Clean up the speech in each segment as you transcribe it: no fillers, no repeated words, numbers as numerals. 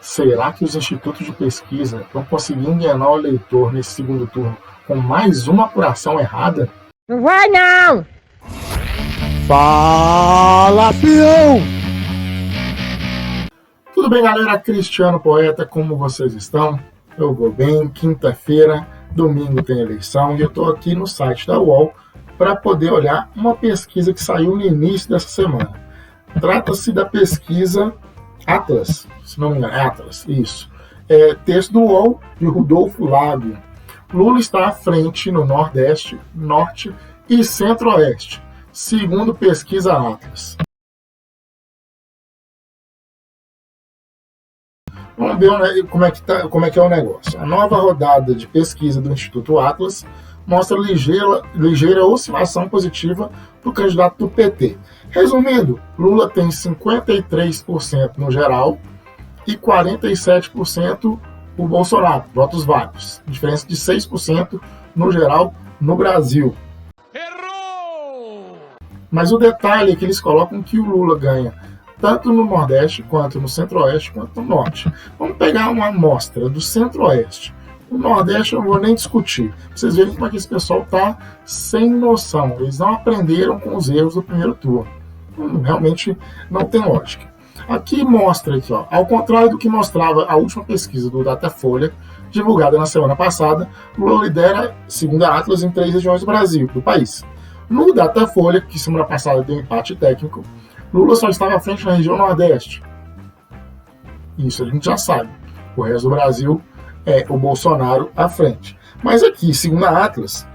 Será que os institutos de pesquisa vão conseguir enganar o eleitor nesse segundo turno com mais uma apuração errada? Não vai não! Fala, fião! Tudo bem, galera? Cristiano Poeta, como vocês estão? Eu vou bem. Quinta-feira, domingo tem eleição e eu estou aqui no site da UOL para poder olhar uma pesquisa que saiu no início dessa semana. Trata-se da pesquisa Atlas, se não me engano, Atlas, isso. Texto do UOL, de Rodolfo Lábio. Lula está à frente no Nordeste, Norte e Centro-Oeste, segundo pesquisa Atlas. Vamos ver como é que é o negócio. A nova rodada de pesquisa do Instituto Atlas mostra ligeira oscilação positiva para o candidato do PT. Resumindo, Lula tem 53% no geral e 47% o Bolsonaro, votos válidos. Diferença de 6% no geral no Brasil. Errou! Mas o detalhe é que eles colocam que o Lula ganha tanto no Nordeste, quanto no Centro-Oeste, quanto no Norte. Vamos pegar uma amostra do Centro-Oeste. O Nordeste eu não vou nem discutir. Vocês verem como é que esse pessoal está sem noção. Eles não aprenderam com os erros do primeiro turno. Realmente não tem lógica. Aqui mostra, aqui, ó, ao contrário do que mostrava a última pesquisa do Datafolha, divulgada na semana passada, Lula lidera, segundo a Atlas, em 3 regiões do Brasil, do país. No Datafolha, que semana passada deu empate técnico, Lula só estava à frente na região Nordeste. Isso a gente já sabe. O resto do Brasil é o Bolsonaro à frente. Mas aqui, segundo a Atlas,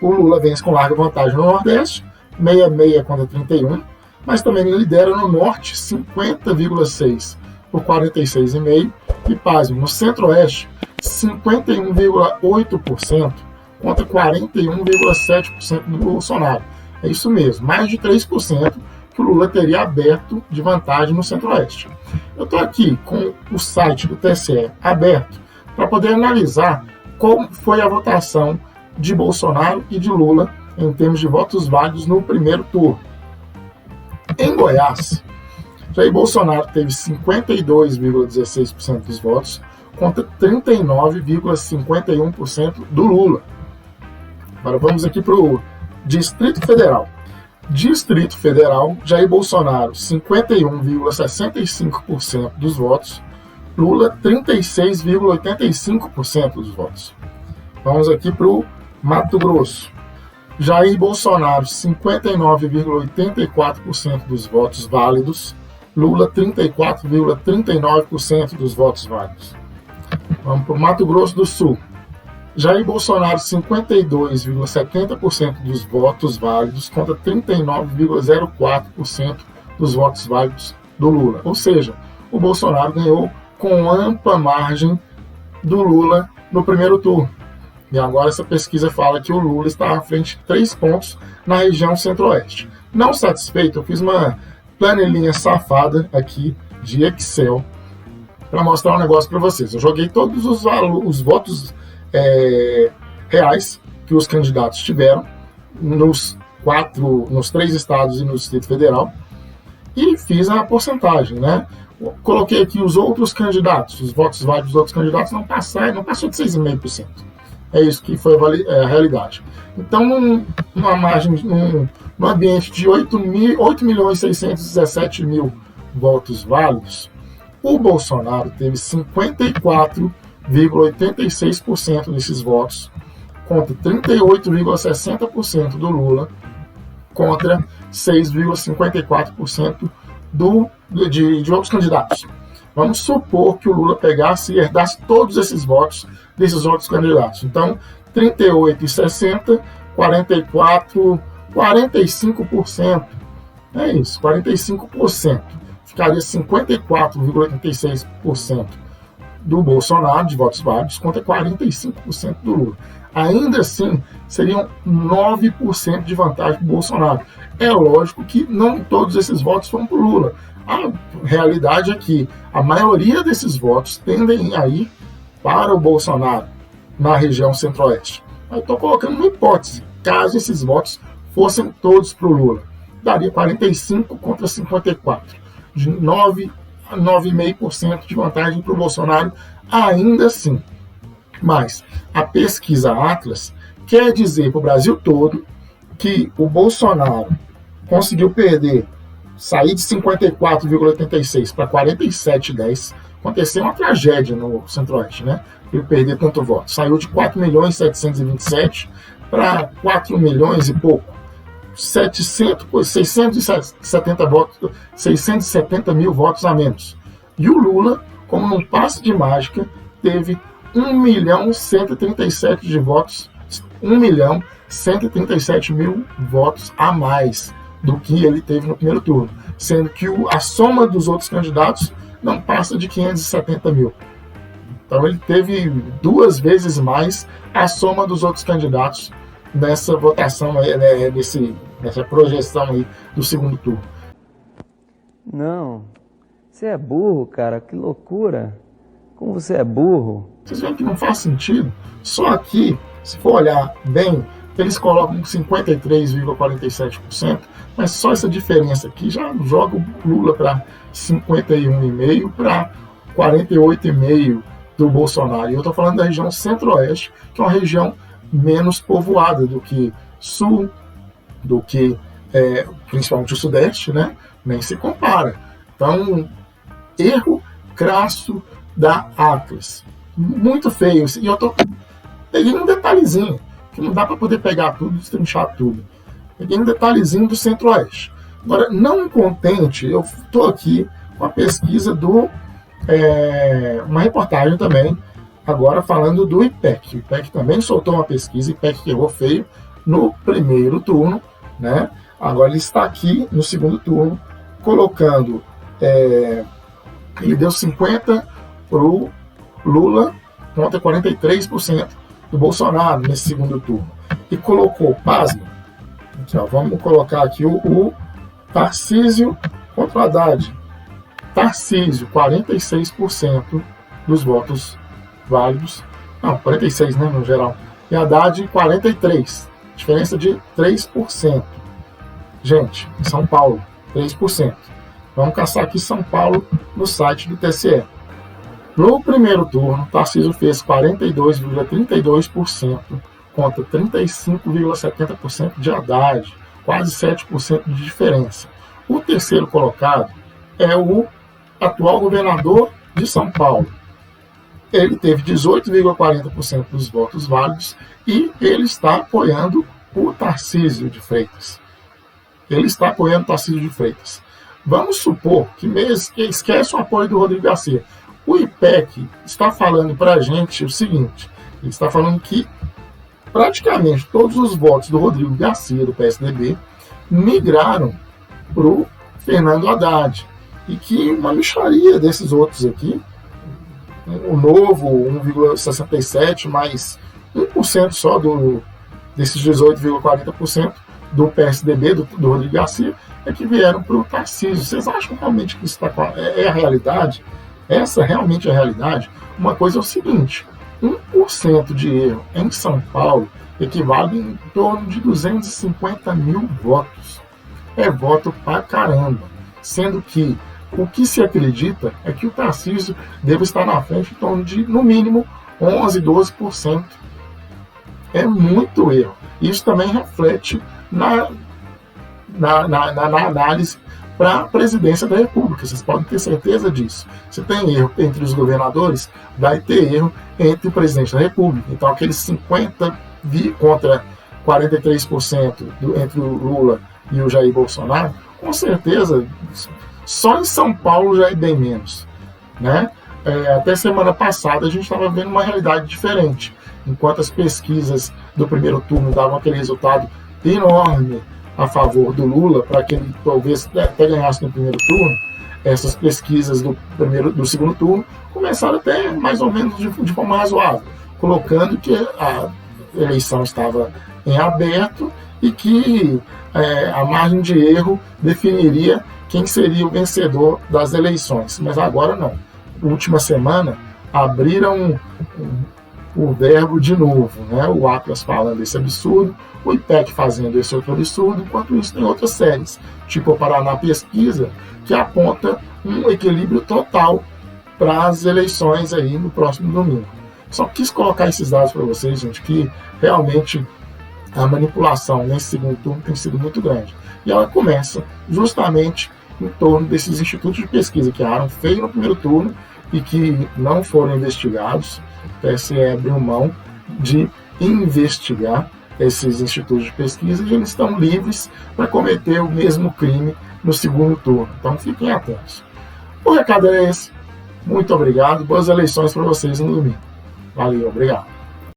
o Lula vence com larga vantagem no Nordeste, 66 contra 31, mas também lidera no Norte, 50,6 por 46,5, e pasme, no Centro-Oeste, 51,8% contra 41,7% do Bolsonaro. É isso mesmo, mais de 3% que o Lula teria aberto de vantagem no Centro-Oeste. Eu estou aqui com o site do TSE aberto para poder analisar como foi a votação de Bolsonaro e de Lula em termos de votos válidos no primeiro turno. Em Goiás, Jair Bolsonaro teve 52,16% dos votos contra 39,51% do Lula. Agora vamos aqui para o Distrito Federal. Distrito Federal, Jair Bolsonaro, 51,65% dos votos, Lula, 36,85% dos votos. Vamos aqui para o Mato Grosso. Jair Bolsonaro, 59,84% dos votos válidos, Lula, 34,39% dos votos válidos. Vamos para o Mato Grosso do Sul. Jair Bolsonaro, 52,70% dos votos válidos contra 39,04% dos votos válidos do Lula. Ou seja, o Bolsonaro ganhou com ampla margem do Lula no primeiro turno. E agora essa pesquisa fala que o Lula está à frente de 3 pontos na região Centro-Oeste. Não satisfeito, eu fiz uma planilhinha safada aqui de Excel para mostrar um negócio para vocês. Eu joguei todos os votos reais que os candidatos tiveram nos 3 estados e no Distrito Federal e fiz a porcentagem, né? Coloquei aqui os outros candidatos, os votos válidos dos outros candidatos não passou de 6,5%. É isso que foi a realidade. Então, numa margem, num ambiente de 8.617.000 votos válidos, o Bolsonaro teve 54,86% desses votos, contra 38,60% do Lula, contra 6,54% de outros candidatos. Vamos supor que o Lula pegasse e herdasse todos esses votos desses outros candidatos. Então, 38,60%, 44%, 45%. É isso, 45%. Ficaria 54,86% do Bolsonaro, de votos válidos, contra 45% do Lula. Ainda assim, seriam 9% de vantagem para o Bolsonaro. É lógico que não todos esses votos foram para o Lula. A realidade é que a maioria desses votos tendem a ir para o Bolsonaro na região Centro-Oeste. Eu estou colocando uma hipótese, caso esses votos fossem todos para o Lula. Daria 45 contra 54. De 9 9,5% de vantagem para o Bolsonaro ainda assim. Mas a pesquisa Atlas quer dizer para o Brasil todo que o Bolsonaro conseguiu sair de 54,86 para 47,10. Aconteceu uma tragédia no Centro-Oeste, né? Ele perdeu tanto voto. Saiu de 4.727.000 para 4 milhões e pouco. 670 mil votos a menos. E o Lula, como num passe de mágica, teve 1.137 de votos, 1.137.000 votos a mais do que ele teve no primeiro turno, sendo que a soma dos outros candidatos não passa de 570 mil. Então ele teve 2 vezes mais a soma dos outros candidatos nessa votação, nessa projeção aí do segundo turno. Não, você é burro, cara, que loucura. Como você é burro. Vocês veem que não faz sentido? Só aqui, se for olhar bem, eles colocam 53,47%, mas só essa diferença aqui já joga o Lula para 51,5% para 48,5% do Bolsonaro. E eu estou falando da região Centro-Oeste, que é uma região menos povoada do que Sul, do que principalmente o Sudeste, né? Nem se compara. Então, erro crasso da Atlas. Muito feio. E eu peguei um detalhezinho, que não dá para poder pegar tudo e destrinchar tudo. Peguei um detalhezinho do Centro-Oeste. Agora, não contente, eu estou aqui com a pesquisa uma reportagem também, agora falando do IPEC. O IPEC também soltou uma pesquisa, IPEC que errou feio no primeiro turno, né? Agora ele está aqui no segundo turno, colocando, ele deu 50% para o Lula contra 43% do Bolsonaro nesse segundo turno. E colocou, pasmo, então, vamos colocar aqui o Tarcísio contra o Haddad. Tarcísio, 46% dos votos válidos. Não, 46%, né, no geral. E Haddad, 43%. Diferença de 3%. Gente, São Paulo, 3%. Vamos caçar aqui São Paulo no site do TSE. No primeiro turno, Tarcísio fez 42,32% contra 35,70% de Haddad, quase 7% de diferença. O terceiro colocado é o atual governador de São Paulo. Ele teve 18,40% dos votos válidos e ele está apoiando o Tarcísio de Freitas. Vamos supor que mesmo que esquece o apoio do Rodrigo Garcia. O IPEC está falando para a gente o seguinte, ele está falando que praticamente todos os votos do Rodrigo Garcia, do PSDB, migraram para o Fernando Haddad. E que uma mixaria desses outros aqui, o Novo, 1,67%, mais 1% só desses 18,40% do PSDB, do Rodrigo Garcia, é que vieram para o Tarcísio. Vocês acham realmente que isso é a realidade? Essa realmente é a realidade? Uma coisa é o seguinte, 1% de erro em São Paulo equivale em torno de 250 mil votos. É voto pra caramba. Sendo que o que se acredita é que o Tarcísio deve estar na frente em torno de, no mínimo, 11%, 12%. É muito erro. Isso também reflete na análise para a presidência da República. Vocês podem ter certeza disso. Se tem erro entre os governadores, vai ter erro entre o presidente da República. Então, aqueles 50% contra 43% entre o Lula e o Jair Bolsonaro, com certeza, só em São Paulo já é bem menos, né? Até semana passada a gente estava vendo uma realidade diferente. Enquanto as pesquisas do primeiro turno davam aquele resultado enorme a favor do Lula, para que ele talvez até ganhasse no primeiro turno, essas pesquisas do segundo turno começaram até mais ou menos de forma razoável, colocando que a eleição estava em aberto e que a margem de erro definiria quem seria o vencedor das eleições. Mas agora não. Na última semana, abriram o verbo de novo, né? O Atlas falando esse absurdo, o IPEC fazendo esse outro absurdo, enquanto isso tem outras séries, tipo o Paraná Pesquisa, que aponta um equilíbrio total para as eleições aí no próximo domingo. Só quis colocar esses dados para vocês, gente, que realmente a manipulação nesse segundo turno tem sido muito grande. E ela começa justamente em torno desses institutos de pesquisa que erraram feio no primeiro turno e que não foram investigados. O TSE abriu mão de investigar esses institutos de pesquisa e eles estão livres para cometer o mesmo crime no segundo turno. Então fiquem atentos. O recado é esse. Muito obrigado. Boas eleições para vocês no domingo. Valeu, obrigado.